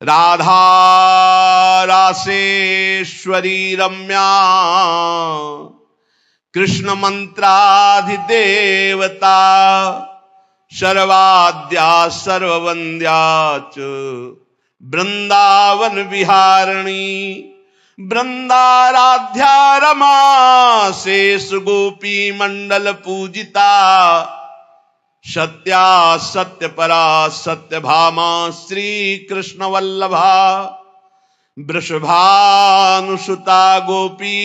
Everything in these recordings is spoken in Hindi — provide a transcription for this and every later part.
राधा रासेश्वरी रम्या कृष्ण मंत्राधिदेवता सर्वाद्या सर्ववन्द्या च वृंदावन विहारिणी वृंदाराध्या रमा शेष गोपी मंडल पूजिता सत्या सत्य परा सत्य भामा श्री कृष्ण वल्लभा वृषभानुसुता गोपी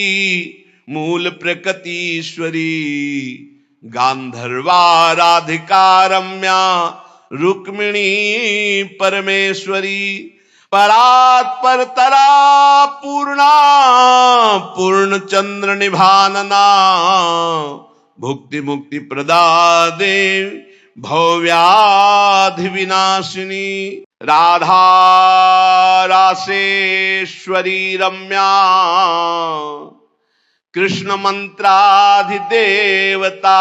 मूल प्रकृतीश्वरी गांधर्वा राधिका रम्या रुक्मिणी परमेश्वरी परात्परतरा पूर्णा पूर्ण चंद्र निभानना भुक्ति मुक्ति प्रदा देवी भव्याधि विनाशिनी राधा रासेश्वरी रम्या कृष्ण मंत्राधिदेवता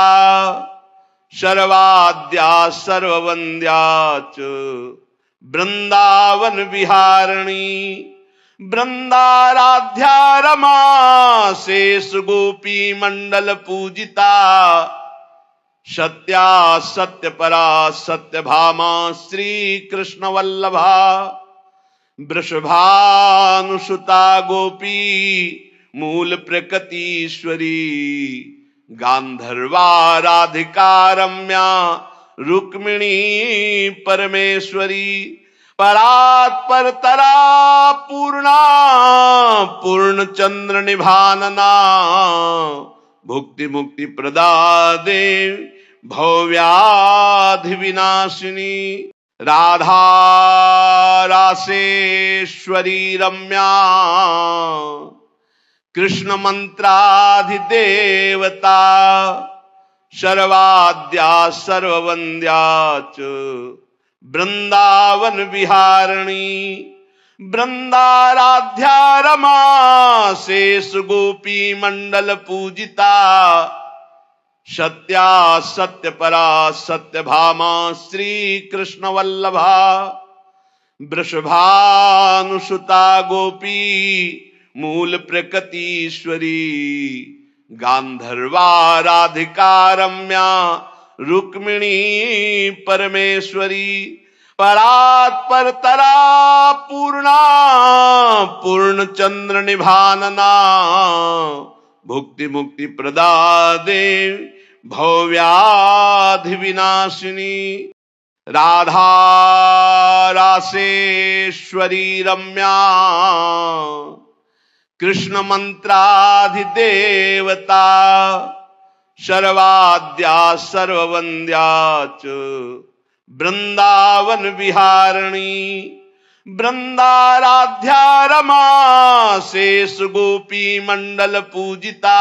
सर्वाद्या सर्ववन्द्या च वृंदावन विहारिणी वृंदाराध्या रमा शेष गोपी मंडल पूजिता सत्या सत्य परा सत्य भामा श्री कृष्ण वल्लभा वृषभानुसुता गोपी मूल प्रकृतीश्वरी गांधर्वा राधिका रम्या रुक्मिणी परमेश्वरी परात्परतरा पूर्णा पूर्ण चंद्र निभानना भुक्ति मुक्ति प्रदा देवी भव्याधि विनाशिनी राधा रासेश्वरी रम्या कृष्ण मंत्राधिदेवता सर्वाद्या सर्ववन्द्या च वृंदावन विहारिणी वृंदाराध्या रमा शेष गोपी मंडल पूजिता सत्या सत्य परा सत्य भामा श्री कृष्ण वल्लभा वृषभानुसुता गोपी मूल प्रकृतीश्वरी गांधर्वा राधिका रम्या रुक्मिणी परमेश्वरी परात्परतरा पूर्णा पूर्ण चंद्र निभानना भुक्ति मुक्ति प्रदा देवी भव्याधि विनाशिनी राधा रासेश्वरी रम्या कृष्ण मंत्राधिदेवता सर्वाद्या सर्ववन्द्या च वृंदावन विहारिणी वृंदाराध्या रमा शेष गोपी मंडल पूजिता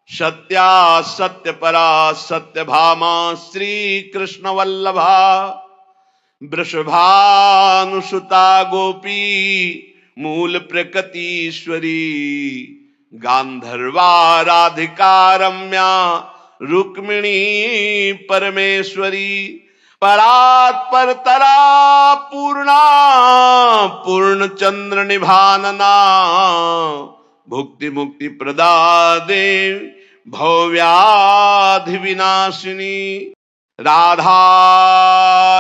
सत्या सत्य परा सत्य भामा श्री कृष्ण वल्लभा वृषभानुसुता गोपी मूल प्रकृतीश्वरी गांधर्वा राधिका रम्या रुक्मिणी परमेश्वरी परात्परतरा पूर्णा पूर्ण चंद्र निभानना भुक्ति मुक्ति प्रदा देवी भव्याधि विनाशिनी राधा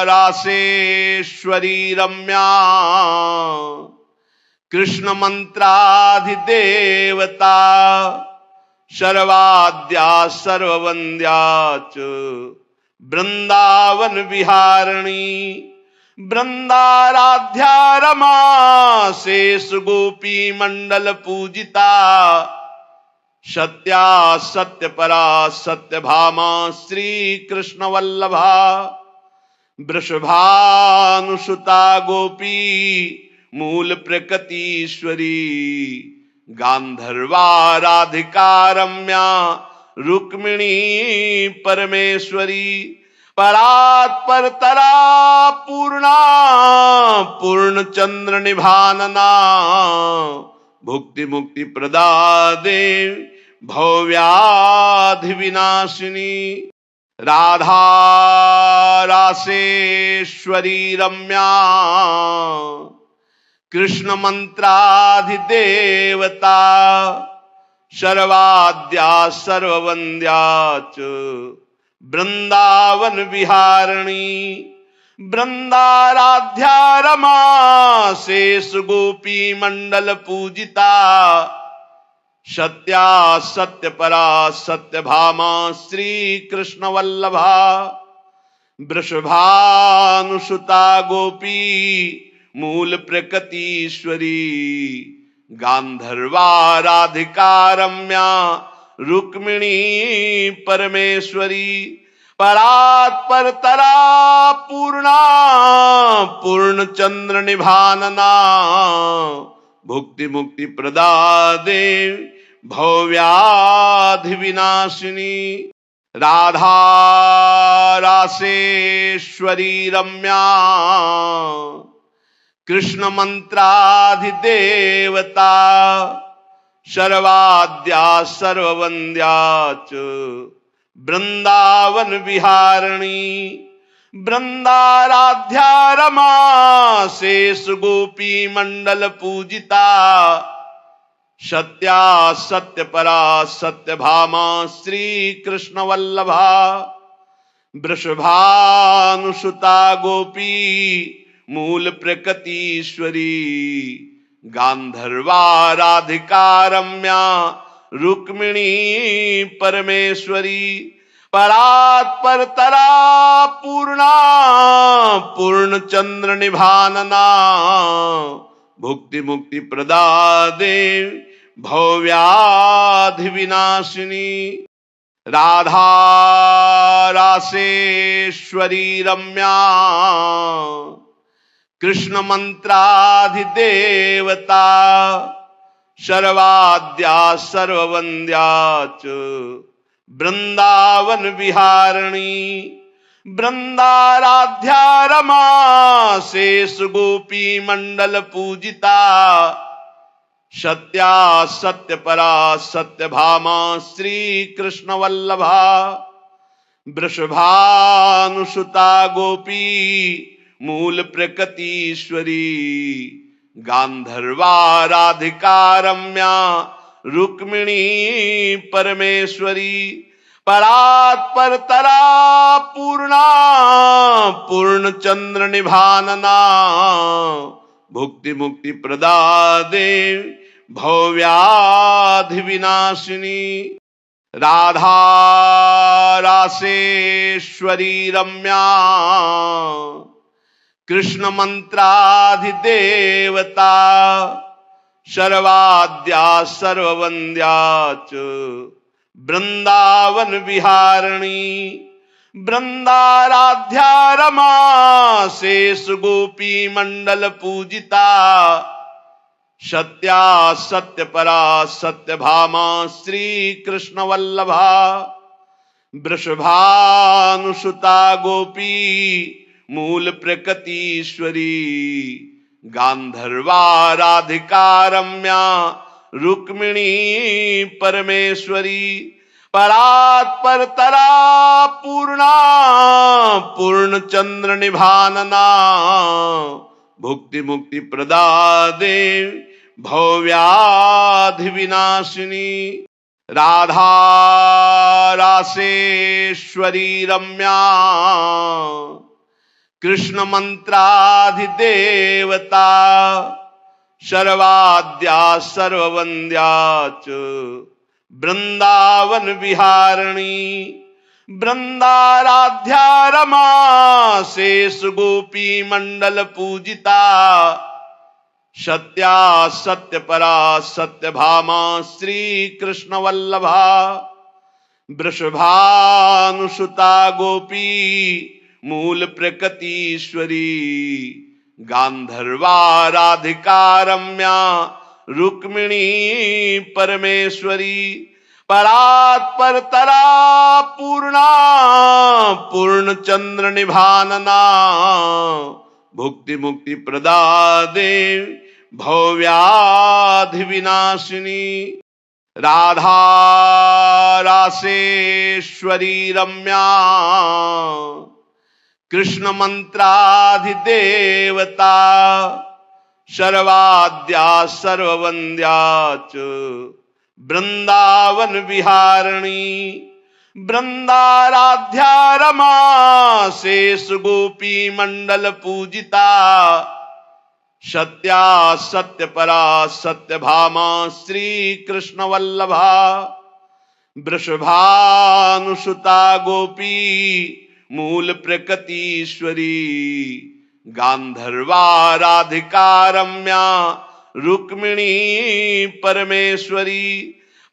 रासेश्वरी रम्या कृष्ण मंत्राधिदेवता सर्वाद्या सर्ववन्द्या च वृंदावन विहारिणी वृंदाराध्या रमा शेष गोपी मंडल पूजिता सत्या सत्य परा सत्य भामा श्री कृष्ण वल्लभा वृषभानुसुता गोपी मूल प्रकृतीश्वरी गांधर्वा राधिका रम्या रुक्मिणी परमेश्वरी परात्परतरा पूर्णा पूर्ण चंद्र निभानना भुक्ति मुक्ति प्रदा देवी भव्याधि विनाशिनी राधा रासेश्वरी रम्या कृष्ण मंत्राधिदेवता सर्वाद्या सर्ववन्द्या च वृंदावन विहारिणी वृंदाराध्या रमा शेष गोपी मंडल पूजिता सत्या सत्य परा सत्य भामा श्री कृष्ण वल्लभा वृषभानुसुता गोपी मूल प्रकृतीश्वरी गांधर्वा राधिका रम्या रुक्मिणी परमेश्वरी परात्परतरा पूर्णा पूर्ण चंद्र निभानना भुक्ति मुक्ति प्रदा देवी भव्याधि विनाशिनी राधा रासेश्वरी रम्या कृष्ण मंत्राधिदेवता सर्वाद्या सर्ववन्द्या च वृंदावन विहारिणी वृंदाराध्या रमा शेष गोपी मंडल पूजिता सत्या सत्य परा सत्य भामा श्री कृष्ण वल्लभा वृषभानुसुता गोपी मूल प्रकृतीश्वरी गांधर्वा राधिका रम्या रुक्मिणी परमेश्वरी परात्परतरा पूर्णा पूर्ण चंद्र निभानना भुक्ति मुक्ति प्रदा देवी भव्याधि विनाशिनी राधा रासेश्वरी रम्या कृष्ण मंत्राधिदेवता सर्वाद्या सर्ववन्द्या च वृंदावन विहारिणी वृंदाराध्या रमा शेष गोपी मंडल पूजिता सत्या सत्य परा सत्य भामा श्री कृष्ण वल्लभा वृषभानुसुता गोपी मूल प्रकृतीश्वरी गांधर्वा राधिका रम्या रुक्मिणी परमेश्वरी परात्परतरा पूर्णा पूर्ण चंद्र निभानना भुक्ति मुक्ति प्रदा देवी भव्याधि विनाशिनी राधा रासेश्वरी रम्या कृष्ण मंत्राधिदेवता सर्वाद्या सर्ववन्द्या च वृंदावन विहारिणी वृंदाराध्या रमा शेष गोपी मंडल पूजिता सत्या सत्य परा सत्य भामा श्री कृष्ण वल्लभा वृषभानुसुता गोपी मूल प्रकृतीश्वरी गांधर्वा राधिका रम्या रुक्मिणी परमेश्वरी परात्परतरा पूर्णा पूर्ण चंद्र निभानना भुक्ति मुक्ति प्रदा देवी भव्याधि विनाशिनी राधा रासेश्वरी रम्या कृष्ण मंत्राधिदेवता सर्वाद्या सर्ववन्द्या च वृंदावन विहारिणी वृंदाराध्या रमा शेष गोपी मंडल पूजिता सत्या सत्य परा सत्य भामा श्री कृष्ण वल्लभा वृषभानुसुता गोपी मूल प्रकृतीश्वरी गांधर्वा राधिका रम्या रुक्मिणी परमेश्वरी परात्परतरा पूर्णा पूर्ण चंद्र निभानना भुक्ति मुक्ति प्रदा देवी भव्याधि विनाशिनी राधा रासेश्वरी रम्या कृष्ण मंत्राधिदेवता शर्वाद्या सर्ववन्द्या च वृंदावन विहारिणी वृंदाराध्या रमा शेष गोपी मंडल पूजिता सत्या सत्य परा सत्य भामा श्री कृष्ण वल्लभा वृषभानुसुता गोपी मूल प्रकृतीश्वरी गांधर्वा राधिका रम्या रुक्मिणी परमेश्वरी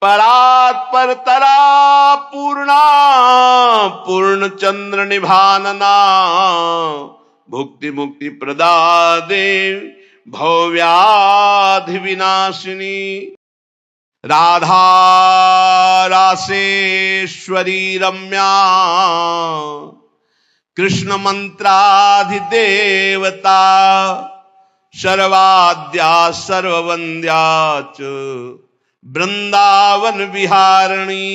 परात्परतरा पूर्णा पूर्ण चंद्र निभानना भुक्ति मुक्ति प्रदा देवी भव्याधि विनाशिनी राधा रासेश्वरी रम्या कृष्ण मंत्राधिदेवता सर्वाद्या सर्ववन्द्या च वृंदावन विहारिणी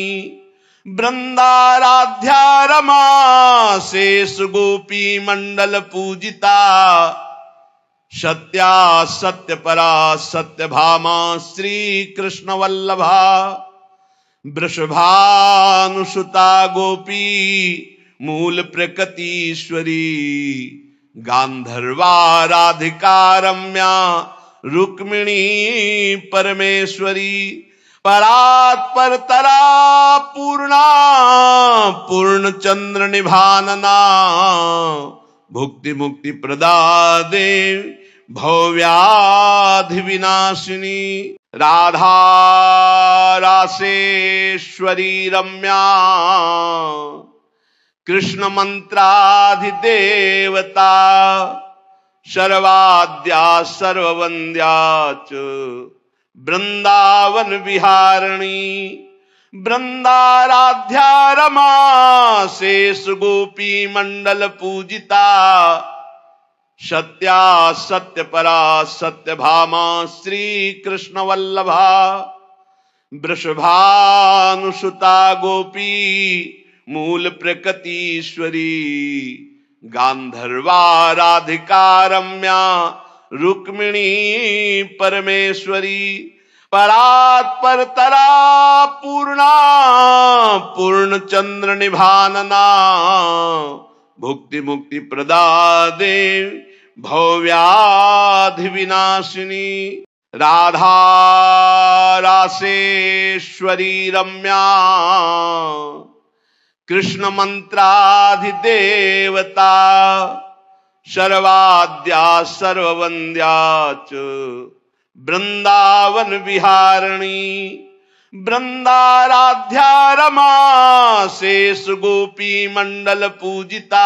वृंदाराध्या रमा शेष गोपी मंडल पूजिता सत्या सत्य परा सत्य भामा श्री कृष्ण वल्लभा वृषभानुसुता गोपी मूल प्रकृतीश्वरी गांधर्वा राधिका रम्या रुक्मिणी परमेश्वरी परात्परतरा पूर्णा पूर्ण चंद्र निभानना भुक्ति मुक्ति प्रदा देवी भव्याधि विनाशिनी राधा रासेश्वरी रम्या कृष्ण मंत्राधिदेवता सर्वाद्या सर्ववन्द्या च वृंदावन विहारिणी वृंदाराध्या रमा शेष गोपी मंडल पूजिता सत्या सत्य परा सत्य भामा श्री कृष्ण वल्लभा वृषभानुसुता गोपी मूल प्रकृतीश्वरी गांधर्वा राधिका रम्या रुक्मिणी परमेश्वरी परात्परतरा पूर्णा पूर्ण चंद्र निभानना भुक्ति मुक्ति प्रदा देवी भव्याधि विनाशिनी राधा रासेश्वरी रम्या कृष्ण मंत्राधिदेवता सर्वाद्या सर्ववन्द्या च वृंदावन विहारिणी वृंदाराध्या रमा शेष गोपी मंडल पूजिता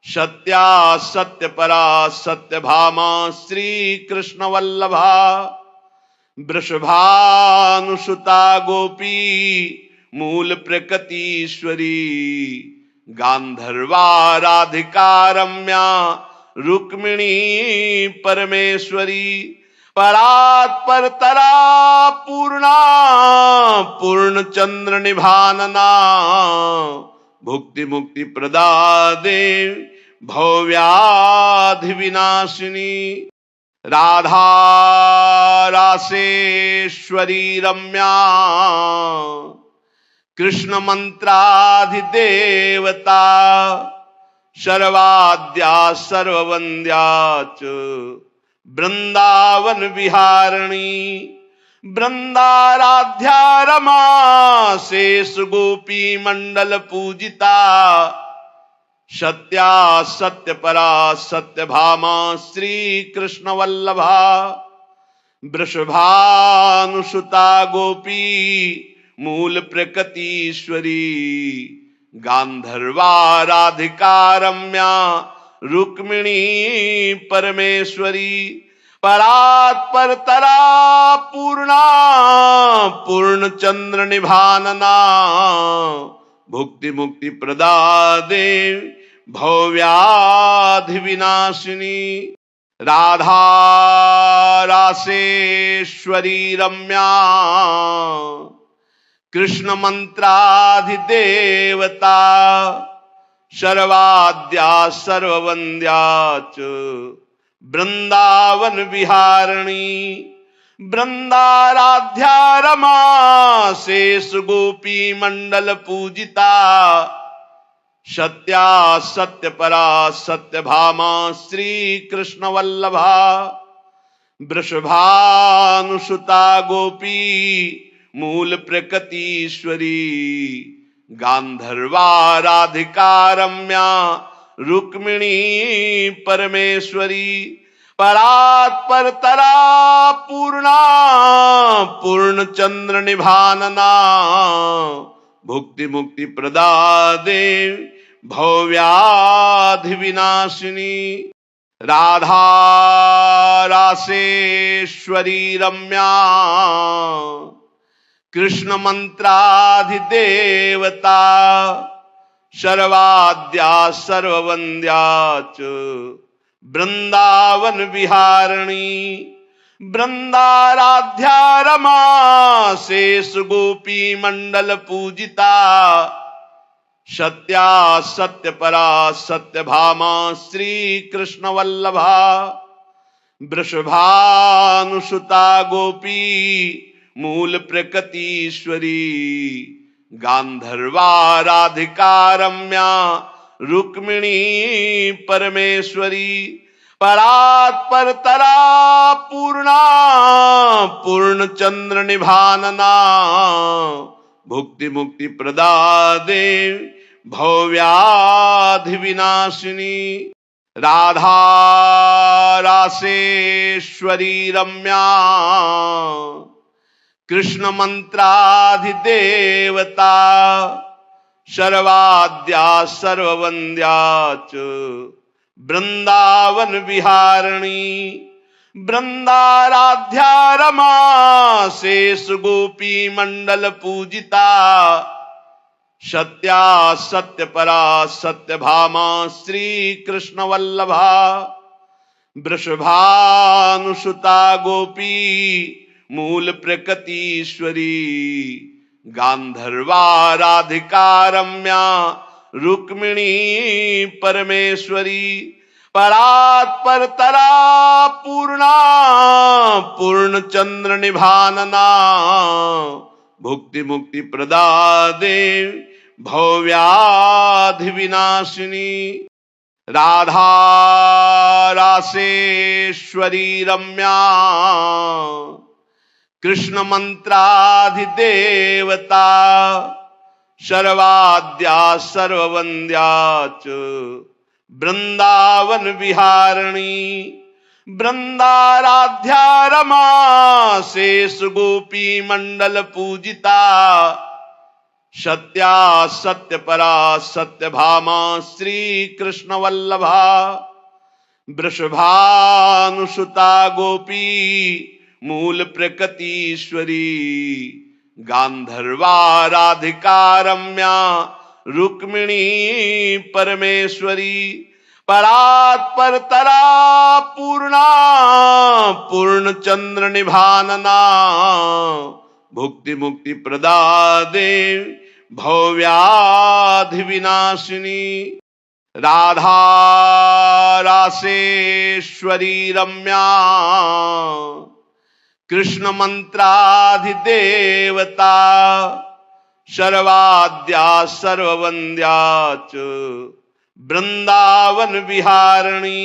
सत्या सत्य परा सत्य भामा श्री कृष्ण वल्लभा वृषभानुसुता गोपी मूल प्रकृतीश्वरी गांधर्वा राधिका रम्या रुक्मिणी परमेश्वरी परात्परतरा पूर्णा पूर्ण चंद्र निभानना भुक्ति मुक्ति प्रदा देवी भव्याधि विनाशिनी राधा रासेश्वरी रम्या कृष्ण मंत्राधिदेवता सर्वाद्या सर्ववन्द्या च वृंदावन विहारिणी वृंदाराध्या रमा शेष गोपी मंडल पूजिता सत्या सत्य परा सत्य भामा श्री कृष्ण वल्लभा वृषभानुसुता गोपी मूल प्रकृतीश्वरी गांधर्वा राधिका रम्या रुक्मिणी परमेश्वरी परात्परतरा पूर्णा पूर्ण चंद्र निभानना भुक्ति मुक्ति प्रदा देवी भव्याधि विनाशिनी राधा रासेश्वरी रम्या कृष्ण मंत्राधिदेवता सर्वाद्या सर्ववन्द्या च वृंदावन विहारिणी वृंदाराध्या रमा शेष गोपी मंडल पूजिता सत्या सत्य परा सत्य भामा श्री कृष्ण वल्लभा वृषभानुसुता गोपी मूल प्रकृतीश्वरी गांधर्वा राधिका रम्या रुक्मिणी परमेश्वरी परात्पर तरा पूर्णा पूर्ण चंद्र निभानना भुक्ति मुक्ति प्रदा देवी भव्याधि विनाशिनी राधा रासेश्वरी रम्या कृष्ण मंत्राधिदेवता सर्वाद्या सर्ववंद्या च वृंदावन विहारिणी वृंदाराध्या रमा शेष गोपी मंडल पूजिता सत्या सत्य परा सत्य भामा श्री कृष्ण वल्लभा वृषभानुसुता गोपी मूल प्रकृतीश्वरी गांधर्वा राधिका रम्या रुक्मिणी परमेश्वरी परात्पर तरा पूर्णा पूर्ण चंद्र निभानना भुक्ति मुक्ति प्रदा देवी भव्याधि विनाशिनी राधा रासेश्वरी रम्या कृष्ण मंत्राधिदेवता सर्वाद्या सर्ववंद्या च वृंदावन विहारिणी वृंदाराध्या रमा शेष गोपी मंडल पूजिता सत्या सत्य परा सत्य भामा श्री कृष्ण वल्लभा वृषभानुसुता गोपी मूल प्रकृतीश्वरी गांधर्वा राधिका रम्या रुक्मिणी परमेश्वरी परात्पर तरा पूर्णा पूर्ण चंद्र निभानना भुक्ति मुक्ति प्रदा देवी भव्याधि विनाशिनी राधा रासेश्वरी रम्या कृष्ण मंत्राधिदेवता सर्वाद्या सर्ववंद्या च वृंदावन विहारिणी वृंदाराध्या रमा शेष गोपी मंडल पूजिता सत्या सत्य परा सत्य भामा श्री कृष्ण वल्लभा वृषभानुसुता गोपी मूल प्रकृतीश्वरी गांधर्वा राधिका रम्या रुक्मिणी परमेश्वरी परात्पर तरा पूर्णा पूर्ण चंद्र निभानना भुक्ति मुक्ति प्रदा देवी भव्याधि विनाशिनी राधा रासेश्वरी रम्या कृष्ण मंत्राधिदेवता सर्वाद्या सर्ववंद्या च वृंदावन विहारिणी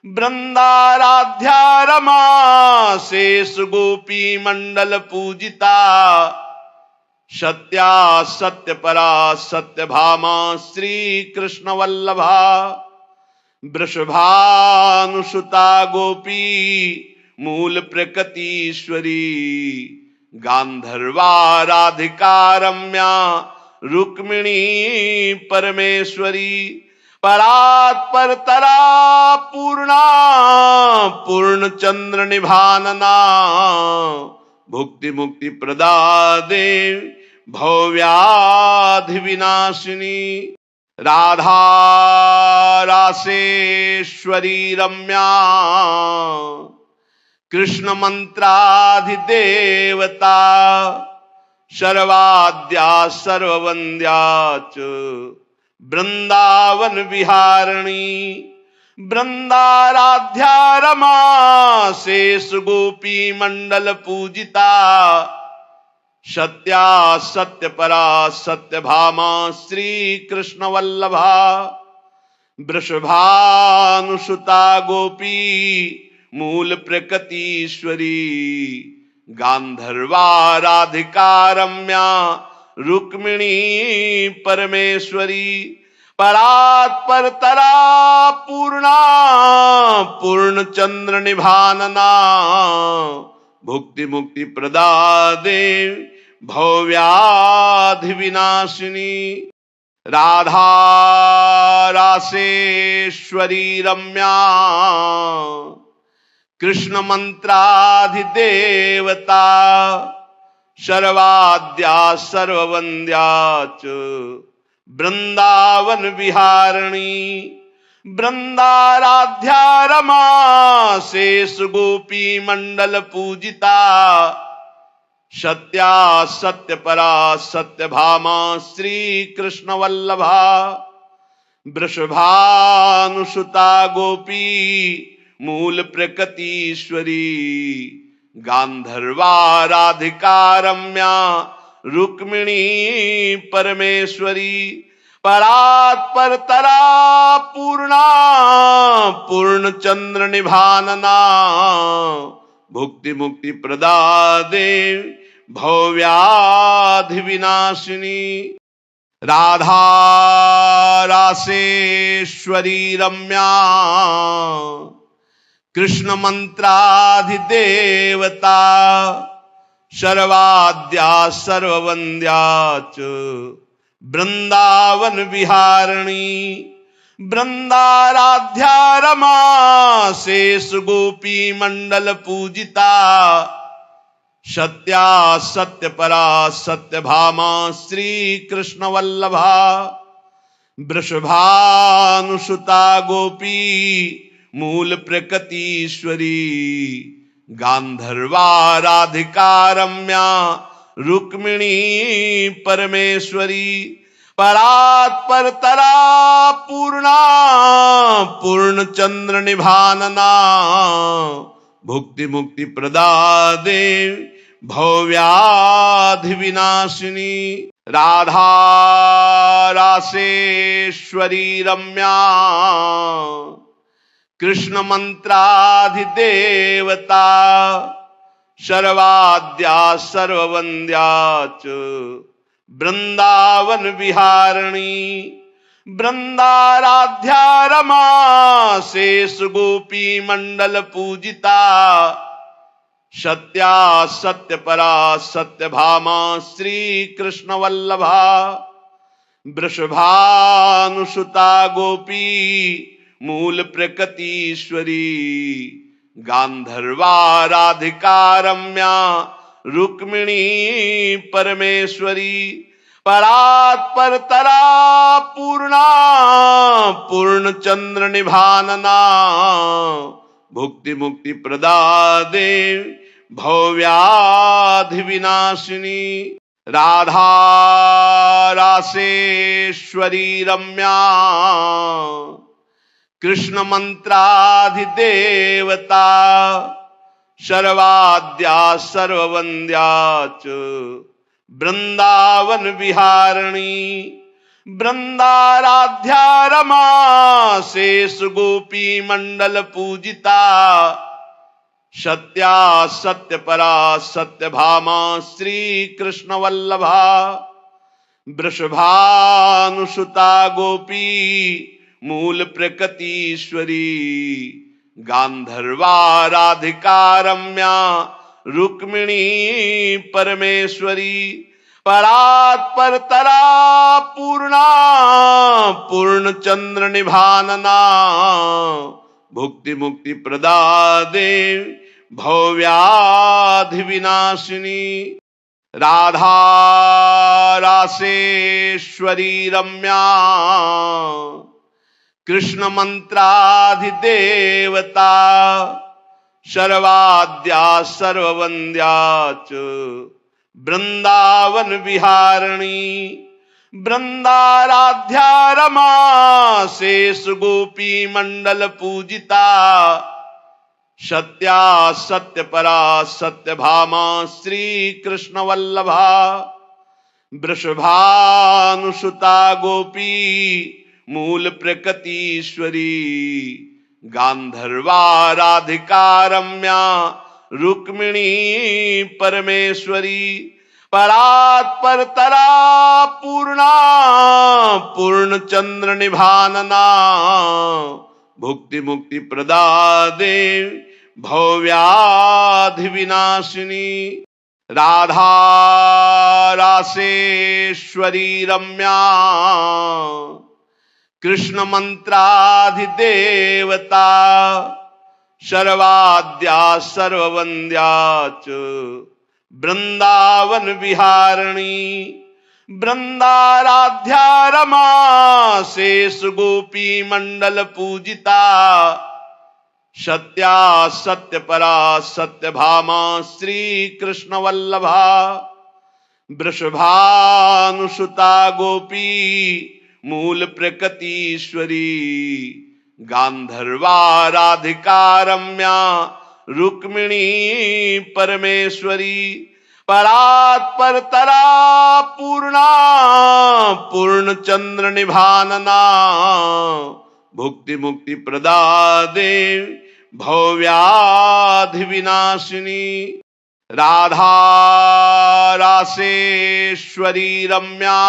वृंदाराध्या रमा शेष गोपी मंडल पूजिता सत्या सत्य परा सत्य भामा श्री कृष्ण वल्लभा वृषभानुसुता गोपी मूल प्रकृतीश्वरी गांधर्वा राधिका रम्या रुक्मिणी परमेश्वरी परात्पर तरा पूर्णा पूर्ण चंद्र निभानना भुक्ति मुक्ति प्रदा देवी भव्याधि विनाशिनी राधा रासेश्वरी रम्या कृष्ण मंत्राधिदेवता सर्वाद्या सर्ववंद्या च वृंदावन विहारिणी वृंदाराध्या रमा शेष गोपी मंडल पूजिता सत्या सत्य परा सत्य भामा श्री कृष्ण वल्लभा वृषभानुसुता गोपी मूल प्रकृतीश्वरी गांधर्वा राधिका रम्या रुक्मिणी परमेश्वरी परात्पर तरा पूर्णा पूर्ण चंद्र निभानना भुक्ति मुक्ति प्रदा देवी भव्याधि विनाशिनी राधा रासेश्वरी रम्या कृष्ण मंत्राधिदेवता सर्वाद्या सर्ववंद्या च वृंदावन विहारिणी वृंदाराध्या रमा शेष गोपी मंडल पूजिता सत्या सत्य परा सत्य भामा श्री कृष्ण वल्लभा वृषभानुसुता गोपी मूल प्रकृतीश्वरी गांधर्वा राधिका रम्या रुक्मिणी परमेश्वरी परात्पर तरा पूर्णा पूर्ण चंद्र निभानना भुक्ति मुक्ति प्रदा देवी भव्याधि विनाशिनी राधा रासेश्वरी रम्या कृष्ण मंत्राधिदेवता सर्वाद्या सर्ववंद्या च वृंदावन विहारिणी वृंदाराध्या रमा शेष गोपी मंडल पूजिता सत्या सत्य परा सत्य भामा श्री कृष्ण वल्लभा वृषभानुसुता गोपी मूल प्रकृतीश्वरी गांधर्वा राधिका रम्या रुक्मिणी परमेश्वरी परात्पर तरा पूर्णा पूर्ण चंद्र निभानना भुक्ति मुक्ति प्रदा देवी भव्याधि विनाशिनी राधा रासेश्वरी रम्या कृष्ण मंत्राधिदेवता सर्वाद्या सर्ववंद्या च वृंदावन विहारिणी वृंदाराध्या रमा शेष गोपी मंडल पूजिता सत्या सत्य परा सत्य भामा श्री कृष्ण वल्लभा वृषभानुसुता गोपी मूल प्रकृतीश्वरी गांधर्वा राधिका रम्या रुक्मिणी परमेश्वरी परात्पर तरा पूर्णा पूर्ण चंद्र निभानना भुक्ति मुक्ति प्रदा देवी भव्याधि विनाशिनी राधा रासेश्वरी रम्या कृष्ण मंत्राधिदेवता सर्वाद्या सर्ववंद्या च वृंदावन विहारिणी वृंदाराध्या रमा शेष गोपी मंडल पूजिता सत्या सत्य परा सत्य भामा श्री कृष्ण वल्लभा वृषभानुसुता गोपी मूल प्रकृतीश्वरी गांधर्वा राधिका रम्या रुक्मिणी परमेश्वरी परात्पर तरा पूर्णा पूर्ण चंद्र निभानना भुक्ति मुक्ति प्रदा देवी भव्याधि विनाशिनी राधा रासेश्वरी रम्या कृष्ण मंत्राधिदेवता सर्वाद्या सर्ववंद्या च वृंदावन विहारिणी वृंदाराध्या रमा शेष गोपी मंडल पूजिता सत्या सत्य परा सत्य भामा श्री कृष्ण वल्लभा वृषभानुसुता गोपी मूल प्रकृतीश्वरी गांधर्वा राधिका रम्या रुक्मिणी परमेश्वरी परात्पर तरा पूर्णा पूर्ण चंद्र निभानना भुक्ति मुक्ति प्रदा देवी भव्याधि विनाशिनी राधा रासेश्वरी रम्या कृष्ण मंत्राधिदेवता सर्वाद्या सर्ववंद्या च वृंदावन विहारिणी वृंदाराध्या रमा शेष गोपी मंडल पूजिता सत्या सत्य परा सत्य भामा श्री कृष्ण वल्लभा वृषभानुसुता गोपी मूल प्रकृतीश्वरी गांधर्वा राधिका रम्या रुक्मिणी परमेश्वरी परात्पर तरा पूर्णा पूर्ण चंद्र निभानना भुक्ति मुक्ति प्रदा देवी भव्याधि विनाशिनी राधा रासेश्वरी रम्या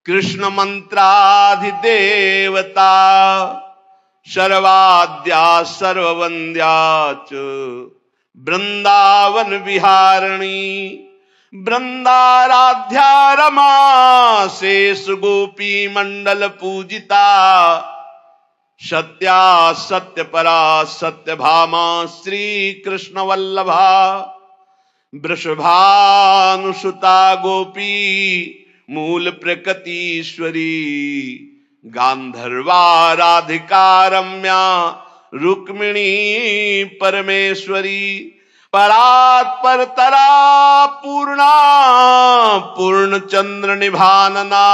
कृष्ण मंत्राधिदेवता सर्वाद्या सर्ववंद्या च वृंदावन विहारिणी वृंदाराध्या रमा शेष गोपी मंडल पूजिता सत्या सत्य परा सत्य भामा श्री कृष्ण वल्लभा वृषभानुसुता गोपी मूल प्रकृतीश्वरी गांधर्वा राधिका रम्या रुक्मिणी परमेश्वरी परात्पर तरा पूर्णा पूर्ण चंद्र निभानना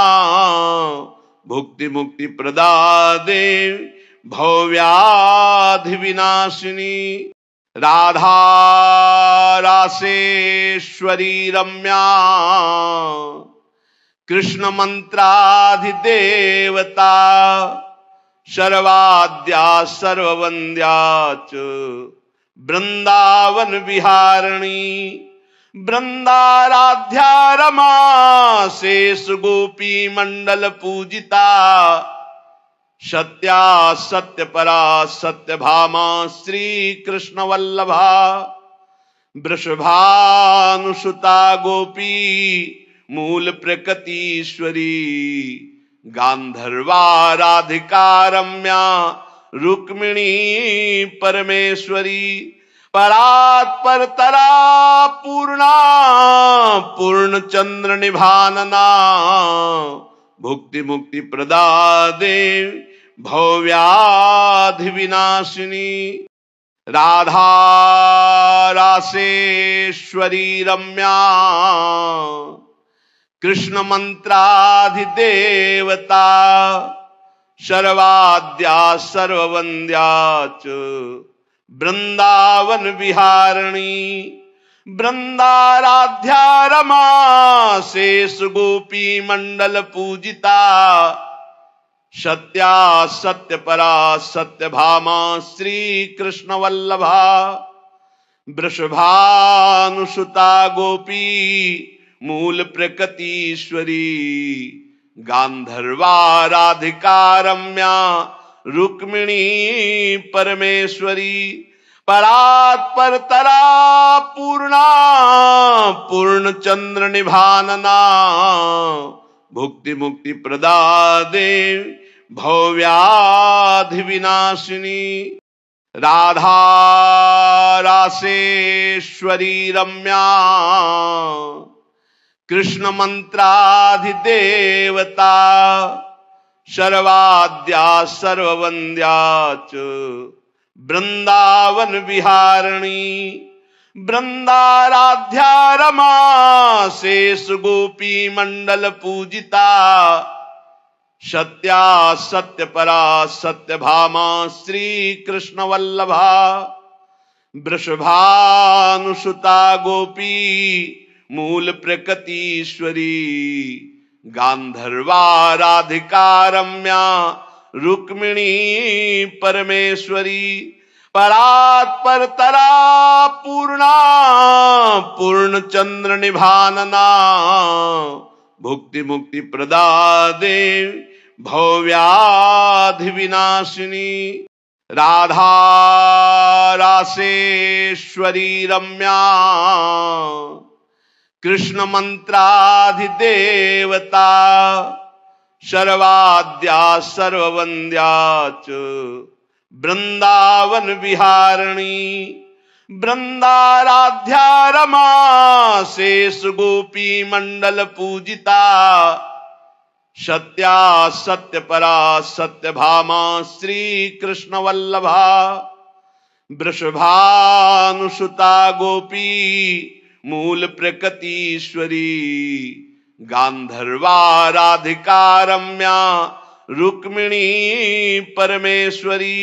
भुक्ति मुक्ति प्रदा देवी भव्याधि विनाशिनी राधा रासेश्वरी रम्या कृष्ण मंत्राधिदेवता सर्वाद्या सर्ववंद्या च वृंदावन विहारिणी वृंदाराध्या रमा शेष गोपी मंडल पूजिता सत्या सत्य परा सत्य भामा श्री कृष्ण वल्लभा वृषभानुसुता गोपी मूल प्रकृतीश्वरी गांधर्वा राधिका रम्या रुक्मिणी परमेश्वरी परात्पर तरा पूर्णा पूर्ण चंद्र निभानना भुक्ति मुक्ति प्रदा देवी भव्याधि विनाशिनी राधा रासेश्वरी रम्या कृष्ण मंत्राधिदेवता सर्वाद्या सर्ववंद्या च वृंदावन विहारिणी वृंदाराध्या रमा शेष गोपी मंडल पूजिता सत्या सत्य परा सत्य भामा श्री कृष्ण वल्लभा वृषभानुसुता गोपी मूल प्रकृतीश्वरी गांधर्वा राधिका रम्या रुक्मिणी परमेश्वरी परात्पर तरा पूर्णा पूर्ण चंद्र निभानना भुक्ति मुक्ति प्रदा देवी भव्याधि विनाशिनी राधा रासेश्वरी रम्या कृष्ण मंत्राधिदेवता सर्वाद्या सर्ववंद्या च वृंदावन विहारिणी वृंदाराध्या रमा शेष गोपी मंडल पूजिता सत्या सत्य परा सत्य भामा श्री कृष्ण वल्लभा वृषभानुसुता गोपी मूल प्रकृतीश्वरी गांधर्वा राधिका रम्या रुक्मिणी परमेश्वरी परात्पर तरा पूर्णा पूर्ण चंद्र निभानना भुक्ति मुक्ति प्रदा देव भव्याधि विनाशिनी राधा रासेश्वरी रम्या कृष्ण मंत्राधिदेवता सर्वाद्या सर्ववंद्या च वृंदावन विहारिणी वृंदाराध्या रमा शेष गोपी मंडल पूजिता सत्या सत्य परा सत्य भामा श्री कृष्ण वल्लभा वृषभानुसुता गोपी मूल प्रकृतीश्वरी गांधर्वा राधिका रम्या रुक्मिणी परमेश्वरी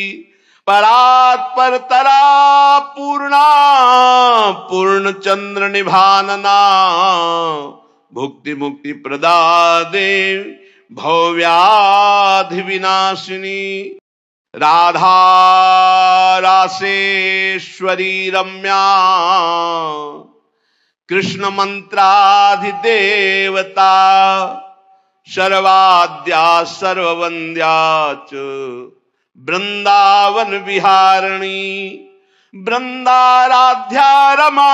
परात्पर तरा पूर्णा पूर्ण चंद्र निभानना भुक्ति मुक्ति प्रदा देव भव्याधि विनाशिनी राधा रासेश्वरी रम्या कृष्ण मंत्राधिदेवता सर्वाद्या सर्ववंद्या च वृंदावन विहारिणी वृंदाराध्या रमा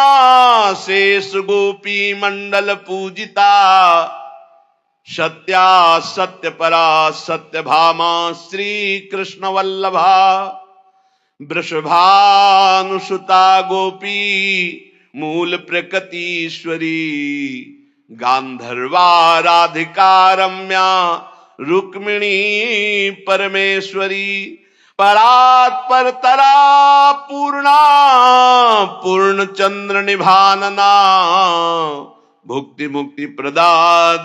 शेष गोपी मंडल पूजिता सत्या सत्य परा सत्य भामा श्री कृष्ण वल्लभा वृषभानुसुता गोपी मूल प्रकृतीश्वरी गांधर्वा राधिका रम्या रुक्मिणी परमेश्वरी परात्पर तरा पूर्णा पूर्ण चंद्र निभानना भुक्ति मुक्ति प्रदा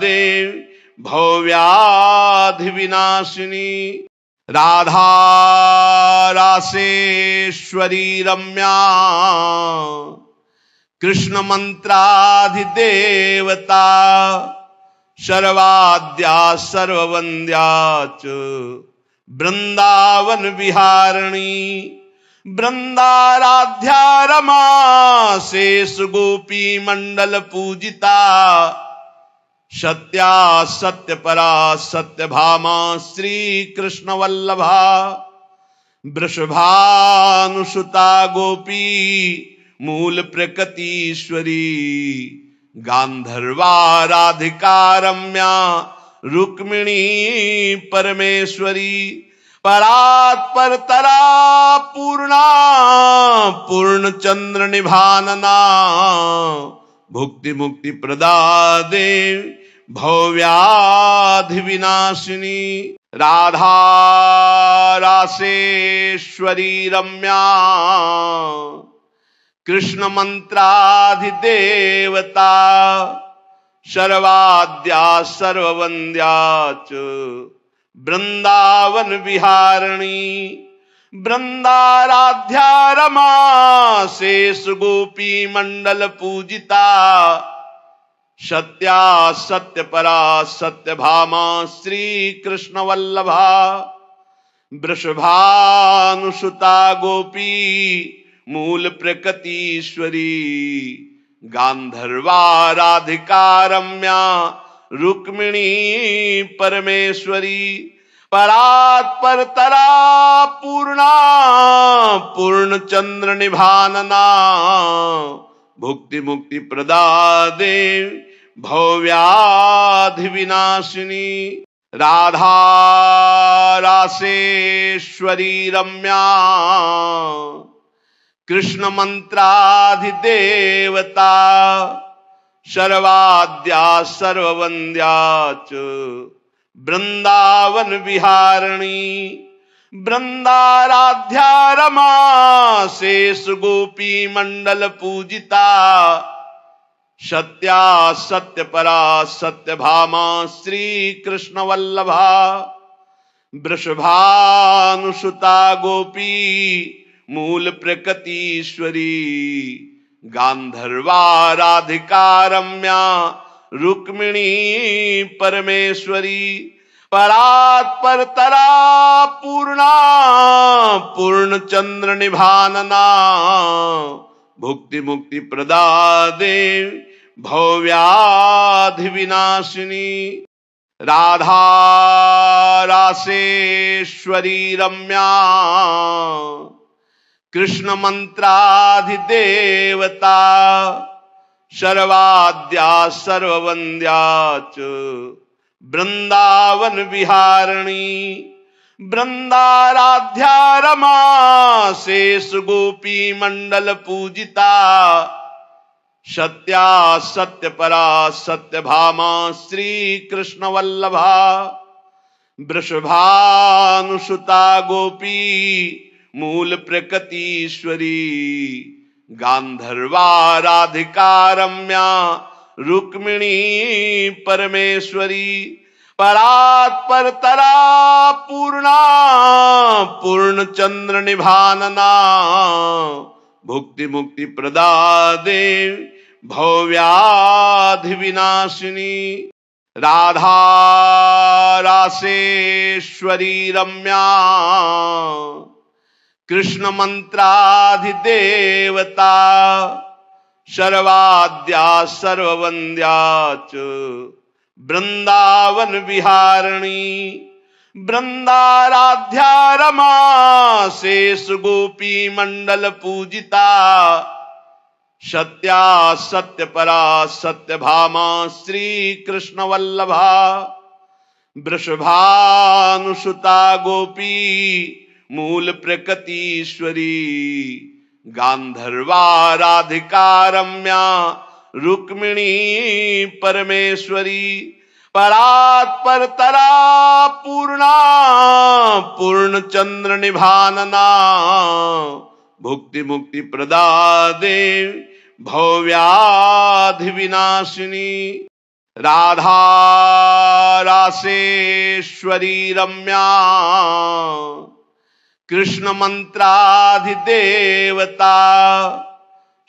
देव भव्याधि विनाशिनी राधा रासेश्वरी रम्या कृष्ण मंत्राधिदेवता सर्वाद्या सर्ववंद्या च वृंदावन विहारिणी वृंदाराध्या रमा शेष गोपी मंडल पूजिता सत्या सत्य परा सत्य भामा श्री कृष्ण वल्लभा वृषभानुसुता गोपी मूल प्रकृतीश्वरी गांधर्वा राधिका रम्या रुक्मिणी परमेश्वरी परात्पर तरा पूर्णा पूर्ण चंद्र निभानना भुक्ति मुक्ति प्रदा देव भव्याधि विनाशिनी राधा रासेश्वरी रम्या कृष्ण मंत्राधिदेवता सर्वाद्या सर्ववंद्या च वृंदावन विहारिणी वृंदाराध्या रमा शेष गोपी मंडल पूजिता सत्या सत्य परा सत्य भामा श्री कृष्ण वल्लभा वृषभानुसुता गोपी मूल प्रकृतीश्वरी गांधर्वा राधिका रम्या रुक्मिणी परमेश्वरी परात्पर तरा पूर्णा पूर्ण चंद्र निभानना भुक्ति मुक्ति प्रदा देव भव्याधि विनाशिनी राधा रासेश्वरी रम्या कृष्ण मंत्राधिदेवता सर्वाद्या सर्ववंद्या च वृंदावन विहारिणी वृंदाराध्या रमा शेष गोपी मंडल पूजिता सत्या सत्य परा सत्य भामा श्री कृष्ण वल्लभा वृषभानुसुता गोपी मूल प्रकृतीश्वरी गांधर्वा राधिका रम्या रुक्मिणी परमेश्वरी परात्पर तरा पूर्णा पूर्ण चंद्र निभानना भुक्ति मुक्ति प्रदा देवी भव्याधि विनाशिनी राधा रासेश्वरी रम्या कृष्ण मंत्राधिदेवता सर्वाद्या सर्ववंद्या च वृंदावन विहारिणी वृंदाराध्या रमा शेष गोपी मंडल पूजिता सत्या सत्य परा सत्य भामा श्री कृष्ण वल्लभा वृषभानुसुता गोपी मूल प्रकृतीश्वरी गांधर्वा राधिका रम्या रुक्मिणी परमेश्वरी परात्पर तरा पूर्णा पूर्ण चंद्र निभानना भुक्ति मुक्ति प्रदा देवी भव्याधि विनाशिनी राधा रासेश्वरी रम्या कृष्ण मंत्राधिदेवता सर्वाद्या सर्ववंद्या च वृंदावन विहारिणी वृंदाराध्या रमा शेष गोपी मंडल पूजिता सत्या सत्य परा सत्य भामा श्री कृष्ण वल्लभा वृषभानुसुता गोपी मूल प्रकृतीश्वरी गांधर्वा राधिका रम्या रुक्मिणी परमेश्वरी परात्पर तरा पूर्णा पूर्ण चंद्र निभानना भुक्ति मुक्ति प्रदा देवी भव्याधि विनाशिनी राधा रासेश्वरी रम्या कृष्ण मंत्राधिदेवता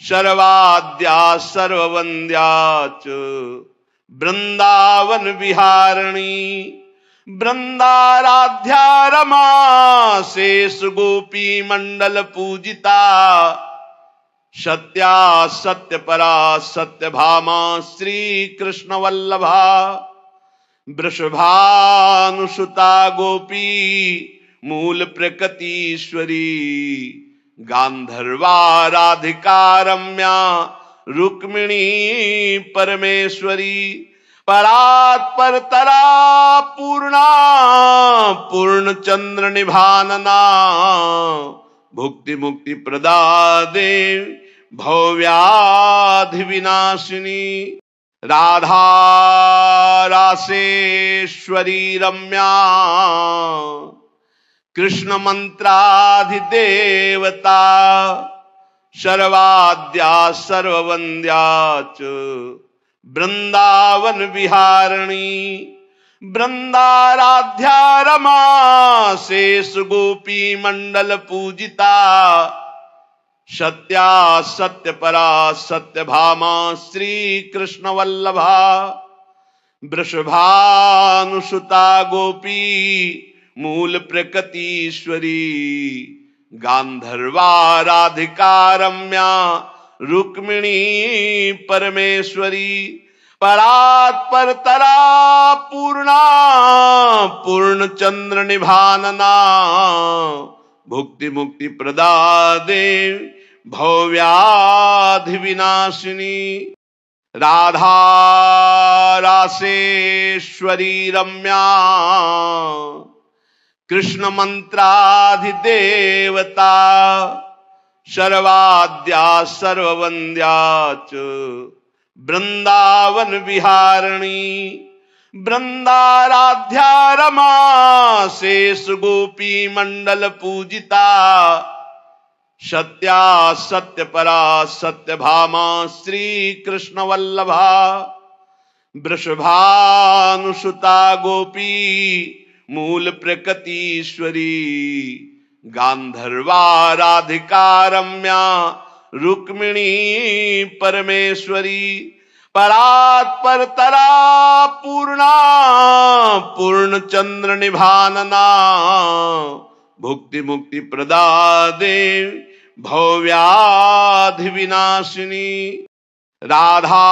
सर्वाद्या सर्ववंद्या च वृंदावन विहारिणी वृंदाराध्या रमा शेष गोपी मंडल पूजिता सत्या सत्य परा सत्य भामा श्री कृष्ण वल्लभा वृषभानुसुता गोपी मूल प्रकृतीश्वरी गांधर्वा राधिका रम्या रुक्मिणी परमेश्वरी परात्पर तरा पूर्णा पूर्ण चंद्र निभानना भुक्ति मुक्ति प्रदा देवी भव्याधि विनाशिनी राधा रासेश्वरी रम्या कृष्ण मंत्राधिदेवता सर्वाद्या सर्ववंद्या च वृंदावन विहारिणी वृंदाराध्या रमा शेष गोपी मंडल पूजिता सत्या सत्य परा सत्य भामा श्री कृष्ण वल्लभा वृषभानुसुता गोपी मूल प्रकृतीश्वरी गांधर्वा राधिका रम्या रुक्मिणी परमेश्वरी परात्पर तरा पूर्णा पूर्ण चंद्र निभानना भुक्ति मुक्ति प्रदा देवी भव्याधि विनाशिनी राधा रासेश्वरी रम्या कृष्ण मंत्राधिदेवता सर्वाद्या सर्ववंद्या च वृंदावन विहारिणी वृंदाराध्या रमा शेष गोपी मंडल पूजिता सत्या सत्य परा सत्य भामा श्री कृष्ण वल्लभा वृषभानुसुता गोपी मूल प्रकृतीश्वरी गांधर्वा राधिका रम्या रुक्मिणी परमेश्वरी परात्पर तरा पूर्णा पूर्ण चंद्र निभानना भुक्ति मुक्ति प्रदा देव भव्याधि विनाशिनी राधा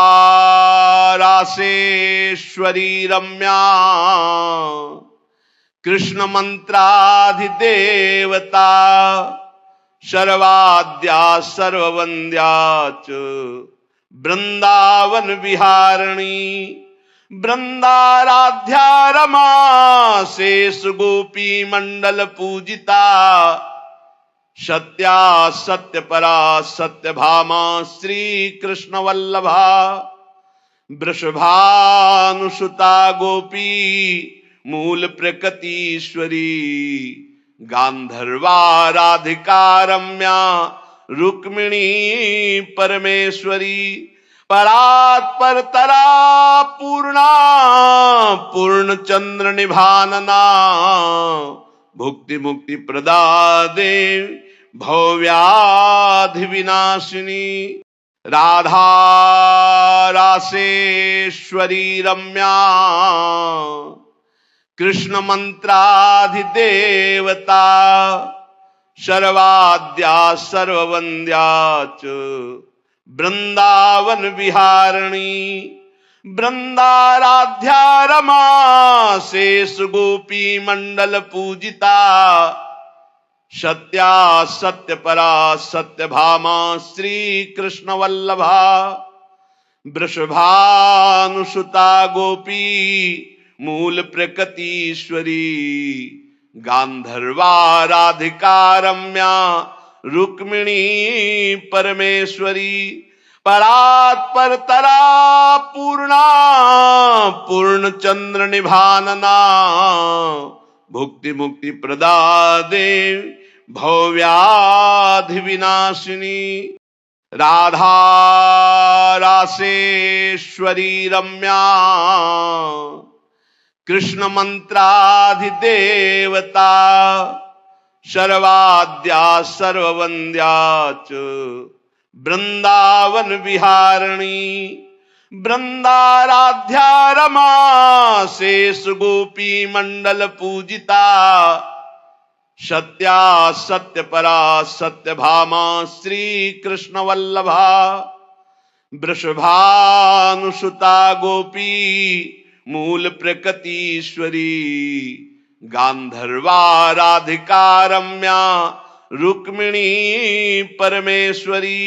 रासेश्वरी रम्या कृष्ण मंत्राधिदेवता सर्वाद्या सर्ववंद्या च वृंदावन विहारिणी वृंदाराध्या रमा शेष गोपी मंडल पूजिता सत्या सत्य परा सत्य भामा श्री कृष्ण वल्लभा वृषभानुसुता गोपी मूल प्रकृतीश्वरी गांधर्वा राधिका रम्या रुक्मिणी परमेश्वरी परात्पर तरा पूर्णा पूर्ण चंद्र निभानना भुक्ति मुक्ति प्रदा देव भव्याधि विनाशिनी राधा रासेश्वरी रम्या कृष्ण मंत्राधिदेवता सर्वाद्या सर्ववंद्या च वृंदावन विहारिणी वृंदाराध्या रमा शेष गोपी मंडल पूजिता सत्या सत्य परा सत्य भामा श्री कृष्ण वल्लभा वृषभानुसुता गोपी मूल प्रकृतीश्वरी गांधर्वा राधिका रम्या रुक्मिणी परमेश्वरी परात्पर तरा पूर्णा पूर्ण चंद्र निभानना भुक्ति मुक्ति प्रदा देव भव्याधि विनाशिनी राधा रासेश्वरी रम्या कृष्ण मंत्राधिदेवता सर्वाद्या सर्ववंद्या च वृंदावन विहारिणी वृंदाराध्या रमा शेष गोपी मंडल पूजिता सत्या सत्य परा सत्य भामा श्री कृष्ण वल्लभा वृषभानुसुता गोपी मूल प्रकृतीश्वरी गांधर्वा राधिका रम्या रुक्मिणी परमेश्वरी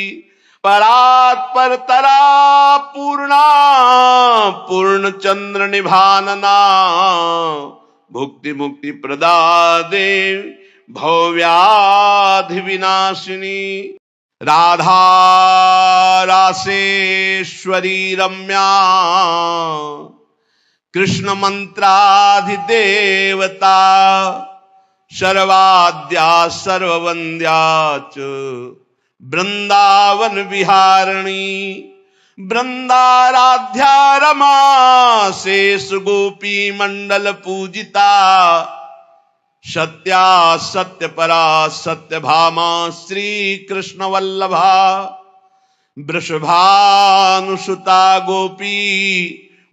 परात्पर तरा पूर्णा पूर्ण चंद्र निभानना भुक्ति मुक्ति प्रदा देव भव्याधि विनाशिनी राधा रासेश्वरी रम्या कृष्ण मंत्राधिदेवता सर्वाद्या सर्ववंद्या च वृंदावन विहारिणी वृंदाराध्या रमा शेष गोपी मंडल पूजिता सत्या सत्य परा सत्य भामा श्री कृष्ण वल्लभा वृषभानुसुता गोपी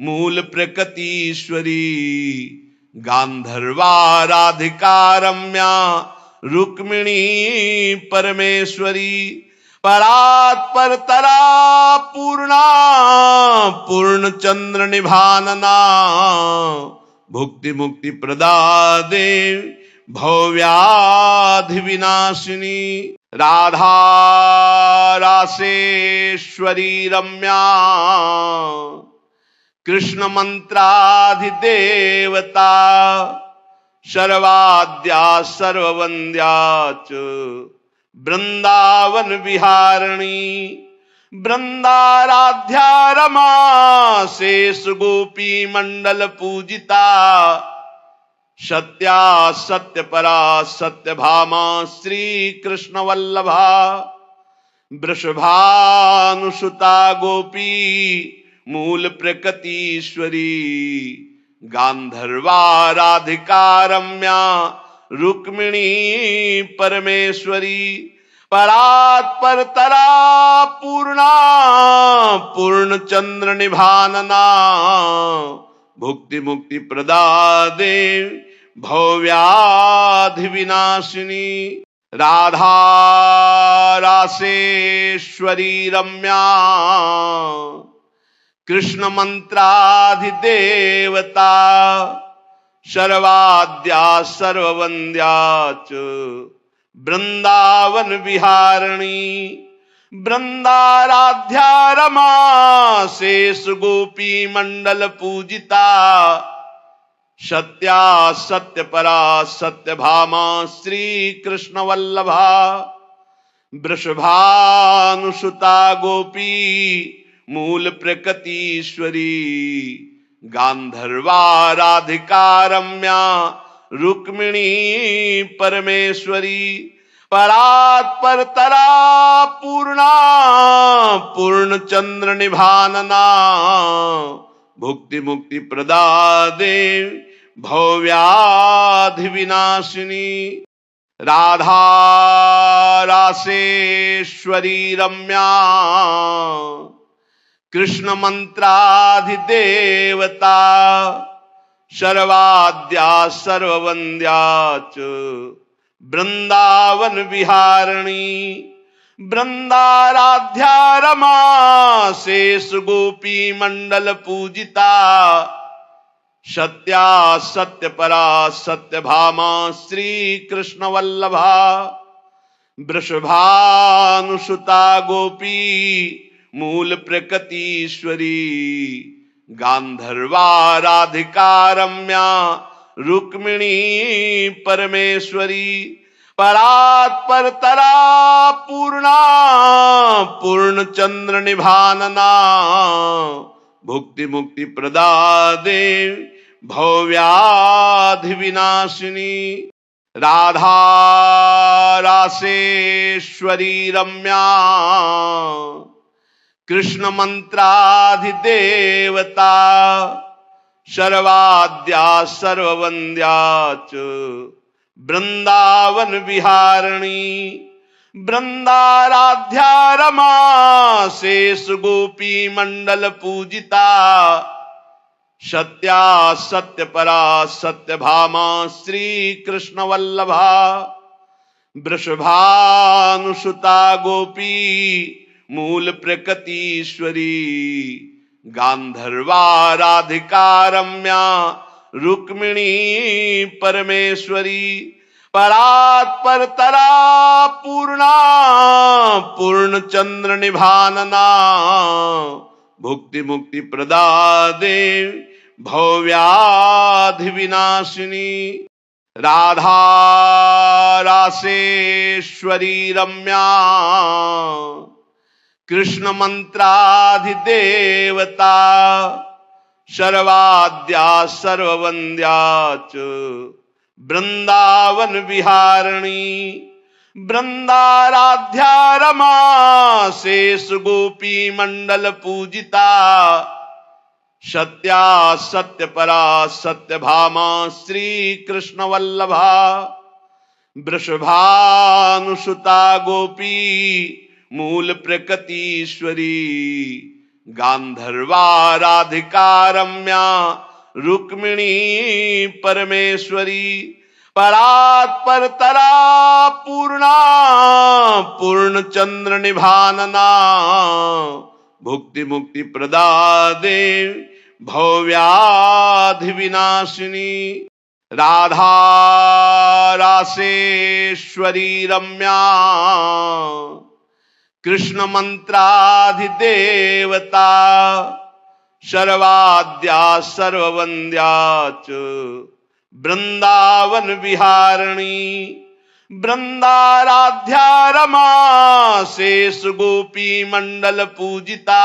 मूल प्रकृतीश्वरी गांधर्वा राधिका रम्या रुक्मिणी परमेश्वरी परात्पर तरा पूर्णा पूर्ण चंद्र निभानना भुक्ति मुक्ति प्रदा देव भव्याधि विनाशिनी राधा रासेश्वरी रम्या कृष्ण मंत्राधिदेवता सर्वाद्या सर्ववंद्या च वृंदावन विहारिणी वृंदाराध्या रमा शेष गोपी मंडल पूजिता सत्या सत्य परा सत्य भामा श्री कृष्ण वल्लभा वृषभानुसुता गोपी मूल प्रकृतीश्वरी गांधर्वा राधिका रम्या रुक्मिणी परमेश्वरी परात्पर तरा पूर्णा पूर्ण चंद्र निभानना भुक्ति मुक्ति प्रदा देवी भव्याधि विनाशिनी राधा रासेश्वरी रम्या कृष्ण मंत्राधिदेवता सर्वाद्या सर्ववंद्या च वृंदावन विहारिणी वृंदाराध्या रमा शेष गोपी मंडल पूजिता सत्या सत्य परा सत्य भामा श्री कृष्ण वल्लभा वृषभानुसुता गोपी मूल प्रकृतीश्वरी गांधर्वा राधिका रम्या रुक्मिणी परमेश्वरी परात्पर तरा पूर्णा पूर्ण चंद्र निभानना भुक्ति मुक्ति प्रदा देवी भव्याधि विनाशिनी राधा रासेश्वरी रम्या कृष्ण मंत्राधिदेवता सर्वाद्या सर्ववंद्या च वृंदावन विहारिणी वृंदाराध्या रमा शेष गोपी मंडल पूजिता सत्या सत्य परा सत्य भामा श्री कृष्ण वल्लभा वृषभानुसुता गोपी मूल प्रकृतीश्वरी गांधर्वा राधिका रम्या रुक्मिणी परमेश्वरी परात्पर तरा पूर्णा पूर्ण चंद्र निभानना भुक्ति मुक्ति प्रदा देवी भव्याधि विनाशिनी राधा रासेश्वरी रम्या कृष्ण मंत्राधिदेवता सर्वाद्या सर्ववंद्या च वृंदावन विहारिणी वृंदाराध्या रमा शेष गोपी मंडल पूजिता सत्या सत्य परा सत्य भामा श्री कृष्ण वल्लभा वृषभानुसुता गोपी मूल प्रकृतीश्वरी गांधर्वा राधिका रम्या रुक्मिणी परमेश्वरी परात्पर तरा पूर्णा पूर्ण चंद्र निभानना भुक्ति मुक्ति प्रदा देवी भव्याधि विनाशिनी राधा रासेश्वरी रम्या कृष्ण मंत्राधिदेवता सर्वाद्या सर्ववंद्या च वृंदावन विहारिणी वृंदाराध्या रमा शेष गोपी मंडल पूजिता सत्या सत्य परा सत्य भामा श्री कृष्ण वल्लभा वृषभानुसुता गोपी मूल प्रकृतीश्वरी गांधर्वा राधिका रम्या रुक्मिणी परमेश्वरी परात्पर तरा पूर्णा पूर्ण चंद्र निभानना भुक्ति मुक्ति प्रदा देवी भव्याधि विनाशिनी राधा रासेश्वरी रम्या कृष्ण मंत्राधिदेवता सर्वाद्या सर्ववंद्या च वृंदावन विहारिणी वृंदाराध्या रमा शेष गोपी मंडल पूजिता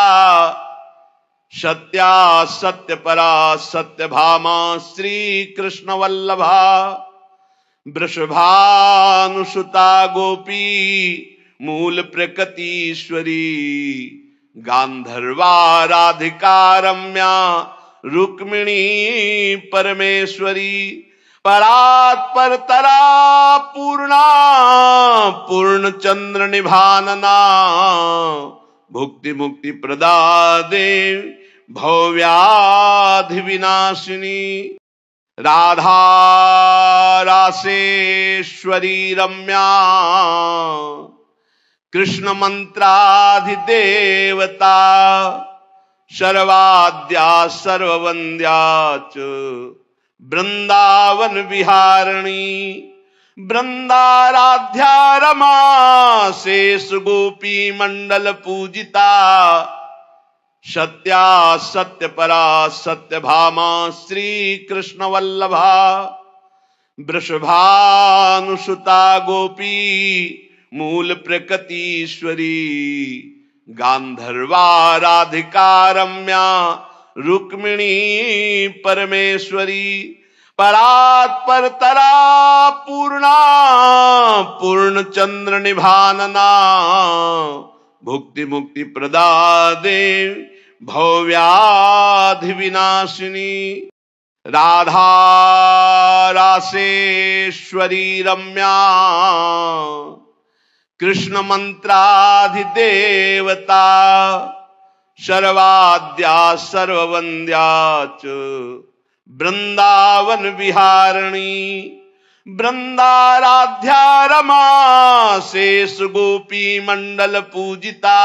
सत्या सत्य परा सत्य भामा श्री कृष्ण वल्लभा वृषभानुसुता गोपी मूल प्रकृतीश्वरी गांधर्वा राधिका रम्या रुक्मिणी परमेश्वरी परात्पर तरा पूर्णा पूर्ण चंद्र निभानना भुक्ति मुक्ति प्रदा देव भव्याधि विनाशिनी राधा रासेश्वरी रम्या कृष्ण मंत्राधिदेवता सर्वाद्या सर्ववंद्या च वृंदावन विहारिणी वृंदाराध्या रमा शेष गोपी मंडल पूजिता सत्या सत्य परा सत्य भामा श्री कृष्ण वल्लभा वृषभानुसुता गोपी मूल प्रकृतीश्वरी गांधर्वा राधिका रम्या रुक्मिणी परमेश्वरी परात्पर तरा पूर्णा पूर्ण चंद्र निभानना भुक्ति मुक्ति प्रदा देव भव्याधि विनाशिनी राधा रासेश्वरी रम्या कृष्ण मंत्राधिदेवता सर्वाद्या सर्ववंद्या च वृंदावन विहारिणी वृंदाराध्या रमा शेष गोपी मंडल पूजिता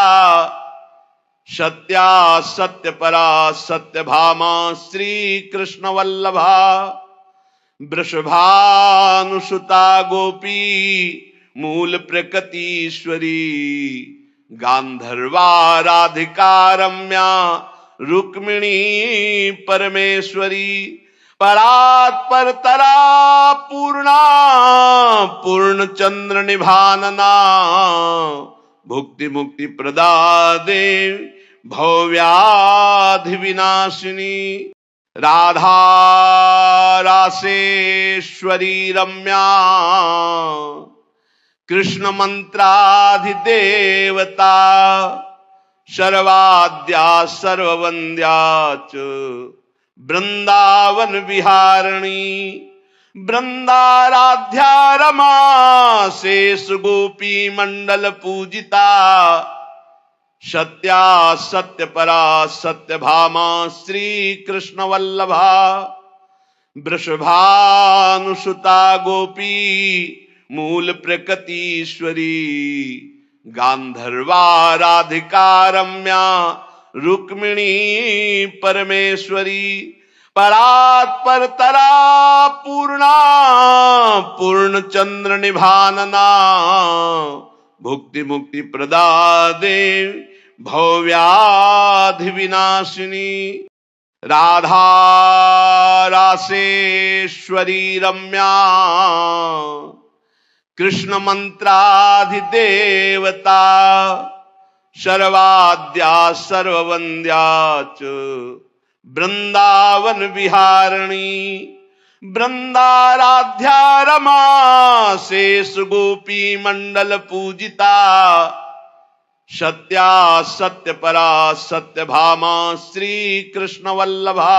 सत्या सत्य परा सत्य भामा श्री कृष्ण वल्लभा वृषभानुसुता गोपी मूल प्रकृतीश्वरी गांधर्वा राधिका रम्या रुक्मिणी परमेश्वरी परात्पर तरा पूर्णा पूर्ण चंद्र निभानना भुक्ति मुक्ति प्रदा देव भव्याधि विनाशिनी राधा रासेश्वरी रम्या कृष्ण मंत्राधिदेवता सर्वाद्या सर्ववंद्या च वृंदावन विहारिणी वृंदाराध्या रमा शेष गोपी मंडल पूजिता सत्या सत्य परा सत्य भामा श्री कृष्ण वल्लभा वृषभानुसुता गोपी मूल प्रकृतीश्वरी गांधर्वा राधिका रम्या रुक्मिणी परमेश्वरी परात्पर तरा पूर्णा पूर्ण चंद्र निभानना भुक्ति मुक्ति प्रदा देव भव्याधि विनाशिनी राधा रासेश्वरी रम्या कृष्ण मंत्राधिदेवता सर्वाद्या सर्ववंद्या च वृंदावन विहारिणी वृंदाराध्या रमा शेष गोपी मंडल पूजिता सत्या सत्य परा सत्य भामा श्री कृष्ण वल्लभा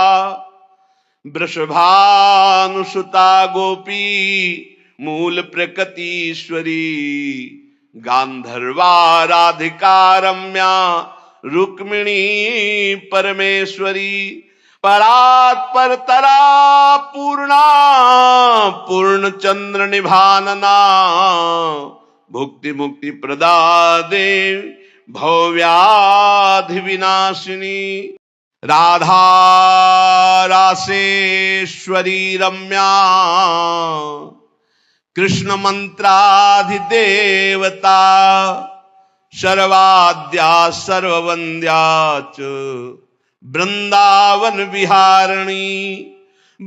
वृषभानुसुता गोपी मूल प्रकृतीश्वरी गांधर्वा राधिका रम्या रुक्मिणी परमेश्वरी परात्पर तरा पूर्णा पूर्ण चंद्र निभानना भुक्ति मुक्ति प्रदा देव भव्याधि विनाशिनी राधा रासेश्वरी रम्या कृष्ण मंत्राधिदेवता सर्वाद्या सर्ववंद्या च वृंदावन विहारिणी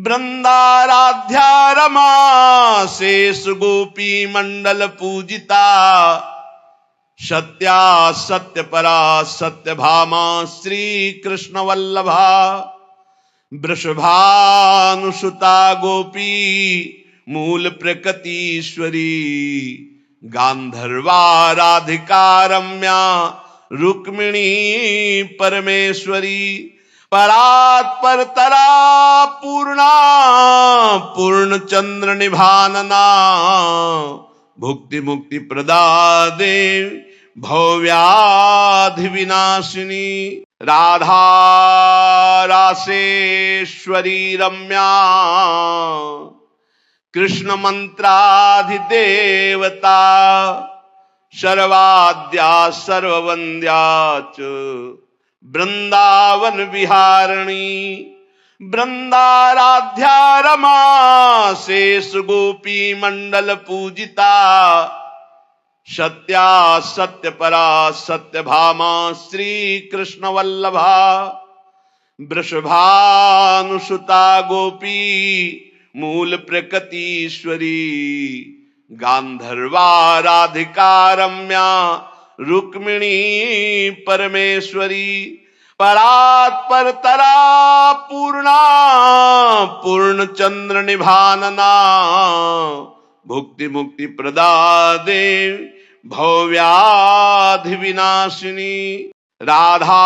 वृंदाराध्या रमा शेष गोपी मंडल पूजिता सत्या सत्य परा सत्य भामा श्री कृष्ण वल्लभा वृषभानुसुता गोपी मूल प्रकृतीश्वरी गांधर्वा राधिका रम्या रुक्मिणी परमेश्वरी परात्पर तरा पूर्णा पूर्ण चंद्र निभानना भुक्ति मुक्ति प्रदा देवी भव्याधि विनाशिनी राधा रासेश्वरी रम्या कृष्ण मंत्राधिदेवता सर्वाद्या सर्ववंद्या च वृंदावन विहारिणी वृंदाराध्या रमा शेष गोपी मंडल पूजिता सत्या सत्य परा सत्य भामा श्री कृष्ण वल्लभा वृषभानुसुता गोपी मूल प्रकृतीश्वरी गांधर्वा राधिका रम्या रुक्मिणी परमेश्वरी परात्पर तरा पूर्णा पूर्ण चंद्र निभानना भुक्ति मुक्ति प्रदा देवी भव्याधि विनाशिनी राधा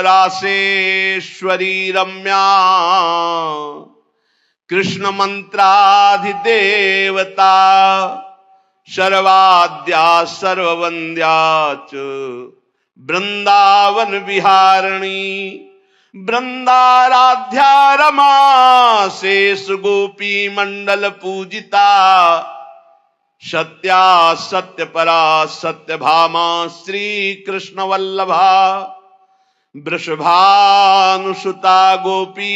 रासेश्वरी रम्या कृष्ण मंत्राधिदेवता सर्वाद्या सर्ववंद्या च वृंदावन विहारिणी वृंदाराध्या रमा शेष गोपी मंडल पूजिता सत्या सत्य परा सत्य भामा श्री कृष्ण वल्लभा वृषभानुसुता गोपी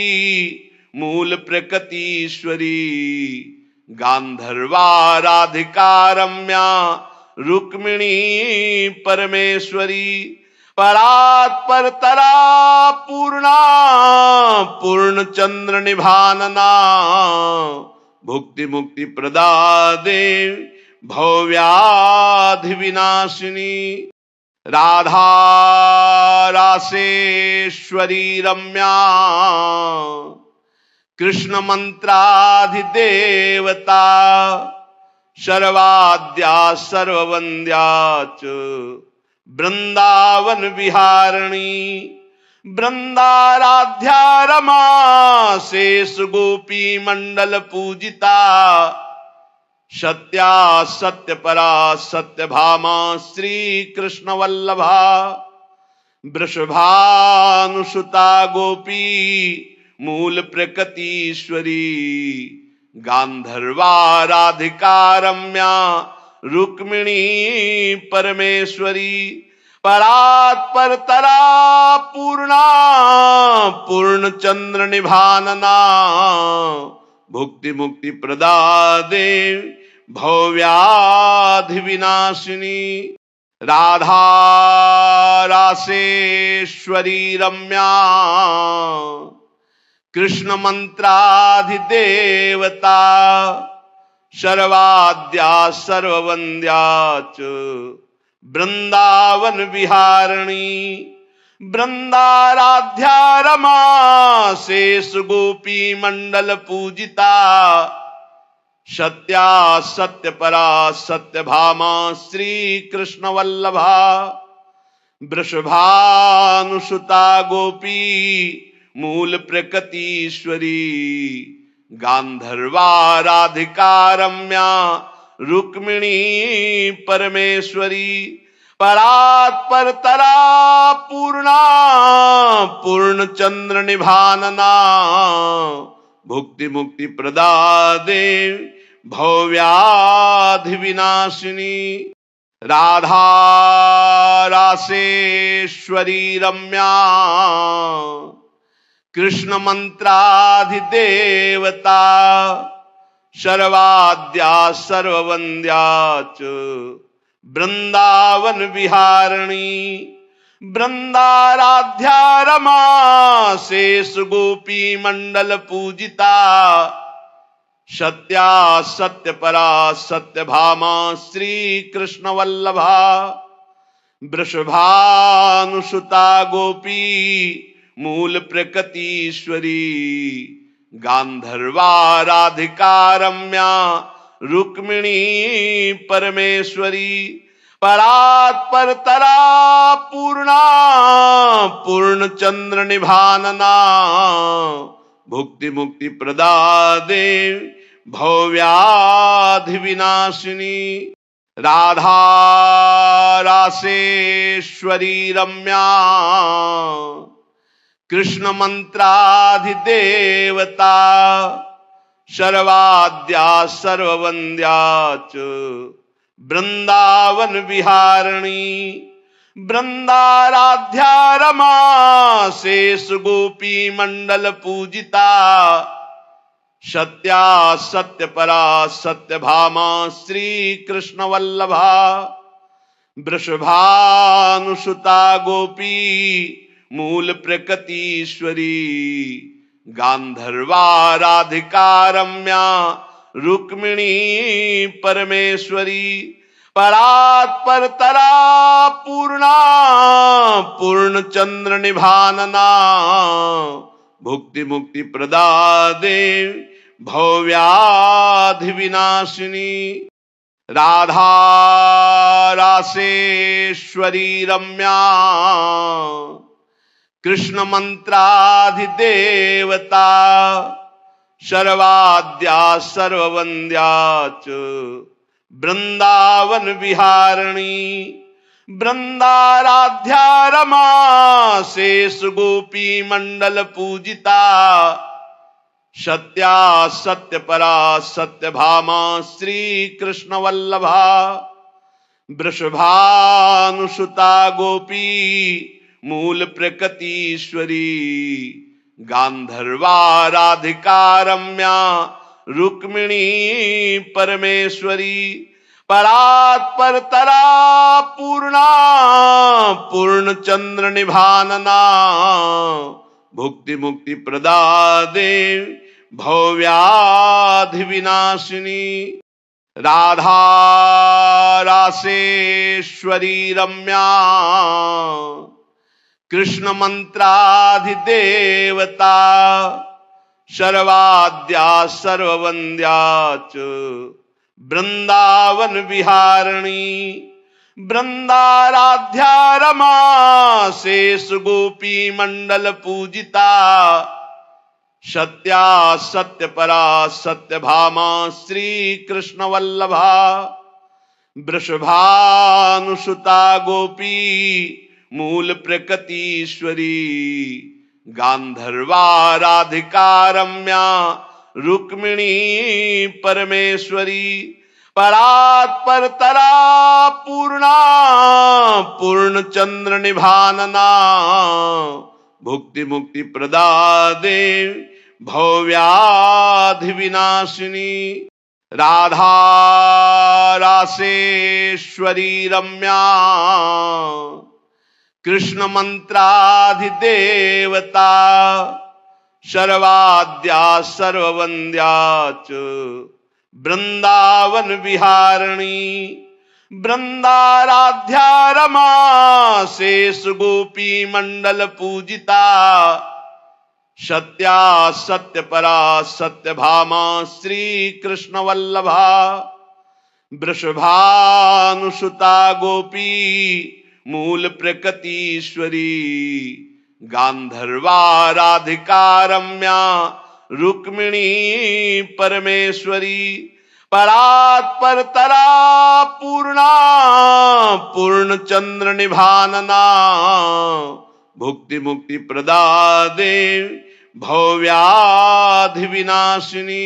मूल प्रकृतीश्वरी गांधर्वा राधिका रम्या रुक्मिणी परमेश्वरी परात्पर तरा पूर्णा पूर्ण चंद्र निभानना भुक्ति मुक्ति प्रदा देवी भव्याधि विनाशिनी राधा रासेश्वरी रम्या कृष्ण मंत्राधिदेवता सर्वाद्या सर्ववंद्या च वृंदावन विहारिणी वृंदाराध्या रमा शेष गोपी मंडल पूजिता सत्या सत्य परा सत्य भामा श्री कृष्ण वल्लभा वृषभानुसुता गोपी मूल प्रकृतीश्वरी गांधर्वा राधिका रम्या रुक्मिणी परमेश्वरी परात्पर तरा पूर्णा पूर्ण चंद्र निभानना भुक्ति मुक्ति प्रदा देवी भव्याधि विनाशिनी राधा रासेश्वरी रम्या कृष्ण मंत्राधिदेवता सर्वाद्या सर्ववंद्या च वृंदावन विहारिणी वृंदाराध्या रमा शेष गोपी मंडल पूजिता सत्या सत्य परा सत्य भामा श्री कृष्ण वल्लभा वृषभानुसुता गोपी मूल प्रकृतीश्वरी गांधर्वा राधिका रम्या रुक्मिणी परमेश्वरी परात्पर तरा पूर्णा पूर्ण चंद्र निभानना भुक्ति मुक्ति प्रदा देवी भव्याधि विनाशिनी राधा रासेश्वरी रम्या कृष्ण मंत्राधिदेवता सर्वाद्या सर्ववंद्या च वृंदावन विहारिणी वृंदाराध्या रमा शेष गोपी मंडल पूजिता सत्या सत्य परा सत्य भामा श्री कृष्ण वल्लभा वृषभानुसुता गोपी मूल प्रकृतीश्वरी गांधर्वा राधिका रम्या रुक्मिणी परमेश्वरी परात्परतरा पूर्णा पूर्ण चंद्र निभानना भुक्ति मुक्ति प्रदा देवी भव्याधि विनाशिनी राधा रासेश्वरी रम्या कृष्ण मंत्राधिदेवता सर्वाद्या सर्ववंद्या च वृंदावन विहारिणी वृंदाराध्या रमा शेष गोपी मंडल पूजिता सत्या सत्य परा सत्य भामा श्री कृष्ण वल्लभा वृषभानुसुता गोपी मूल प्रकृतीश्वरी गांधर्वा राधिका रम्या रुक्मिणी परमेश्वरी परात्परतरा पूर्णा पूर्ण चंद्र निभानना भुक्ति मुक्ति प्रदा देवी भव्याधि विनाशिनी राधा रासेश्वरी रम्या कृष्ण मंत्राधिदेवता सर्वाद्या सर्ववंद्या च वृंदावन विहारिणी वृंदाराध्या रमा शेष गोपी मंडल पूजिता सत्या सत्य परा सत्य भामा श्री कृष्ण वल्लभा वृषभानुसुता गोपी मूल प्रकृतीश्वरी गांधर्वा राधिका रम्या रुक्मिणी परमेश्वरी परात्परतरा पूर्णा पूर्ण चंद्र निभानना भुक्ति मुक्ति प्रदा देवी भव्याधि विनाशिनी राधा रासेश्वरी रम्या कृष्ण मंत्राधिदेवता सर्वाद्या सर्ववंद्या च वृंदावन विहारिणी वृंदाराध्या रमा शेष गोपी मंडल पूजिता सत्या सत्य परा सत्य भामा श्री कृष्ण वल्लभा वृषभानुसुता गोपी मूल प्रकृतीश्वरी गांधर्वा राधिका रम्या रुक्मिणी परमेश्वरी परात्परतरा पूर्णा पूर्ण चंद्र निभानना भुक्ति मुक्ति प्रदा देवी भव्याधि विनाशिनी राधा रासेश्वरी रम्या कृष्ण मंत्राधिदेवता सर्वाद्या सर्ववंद्या च वृंदावन विहारिणी वृंदाराध्या रमा शेष गोपी मंडल पूजिता सत्या सत्य परा सत्य भामा श्री कृष्ण वल्लभा वृषभानुसुता गोपी मूल प्रकृतीश्वरी गांधर्वा राधिका रम्या रुक्मिणी परमेश्वरी परात्परतरा पूर्णा पूर्ण चंद्र निभानना भुक्ति मुक्ति प्रदा देवी भव्याधि विनाशिनी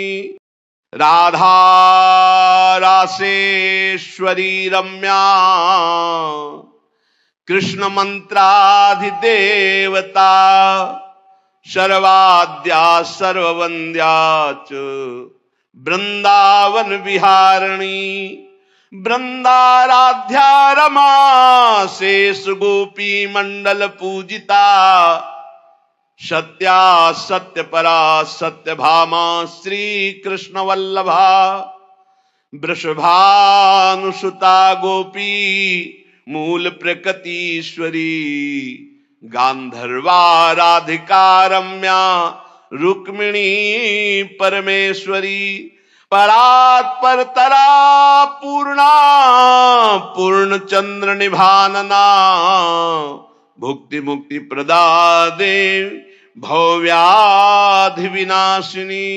राधा रासेश्वरी रम्या कृष्ण मंत्राधिदेवता सर्वाद्या सर्ववंद्या च वृंदावन विहारिणी वृंदाराध्या रमा शेष गोपी मंडल पूजिता सत्या सत्य परा सत्य भामा श्री कृष्ण वल्लभा वृषभानुसुता गोपी मूल प्रकृतीश्वरी गांधर्वा राधिका रम्या रुक्मिणी परमेश्वरी परात्पर तरा पूर्णा पूर्ण चंद्र निभानना भुक्ति मुक्ति प्रदा देव भव्याधि विनाशिनी।